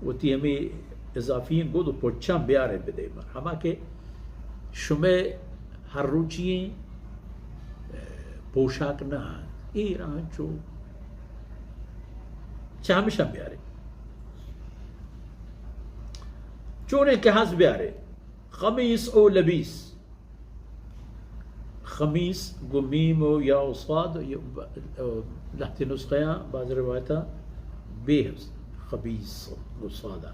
وتی همی اضافیین گود و پوچان بیاره بده من همه که شما هر روچی پوشاک نه ایران چو چه همیشه بیاره چونه که هست بیاره خمیس او لبیس خميس قميم ويا وصاد تحت نسخة بعض رواياتها به خبيص وصادا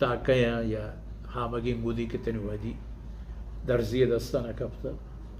تاكيا يا هامگين قدي كتني وادي درزية دستانا كفتا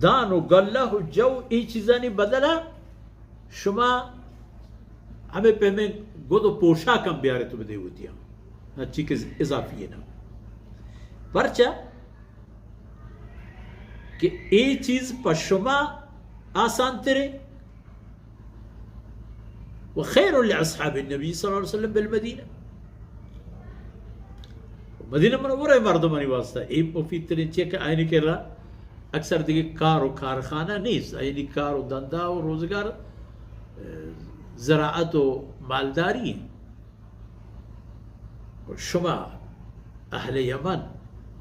دان و گله و جو ای چیزانی بدلا شما همه پهمه گود و پوشاکم بیاره تو بده ہوتی هم هرچی که اضافیه نه پرچه که ای چیز پر شما آسان تره و خیر لأصحاب النبي صلی اللہ علیہ وسلم بالمدینه مدینه منوره مردمانی واسطه این مفید ترین چیه که آینی که را اکثر دیگه کار و کارخانه نیست اینی کار و دنده و روزگار زراعت و مالداری و شما اهل یمن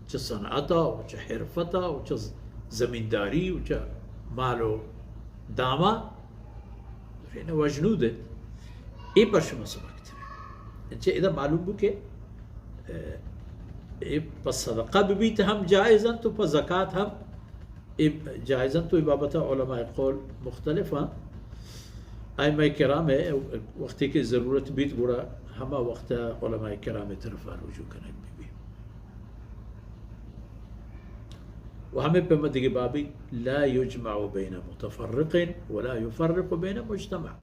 چه صنعتا و چه حرفتا و چه زمینداری و چه مال و داما اینه وجنوده این پر شما سبک تره چه اذا معلوم بو که پس صدقه ببیت هم جائزن تو پس زکات هم جائزن تو بابت علماء قول مختلفة ائمه کرام وقتی که ضرورت بیت گوڑا همه وقت علماء کرام طرف رجوع کنک بی و همه په مدی بابی لا يجمع بين متفرق ولا يفرق بين مجتمع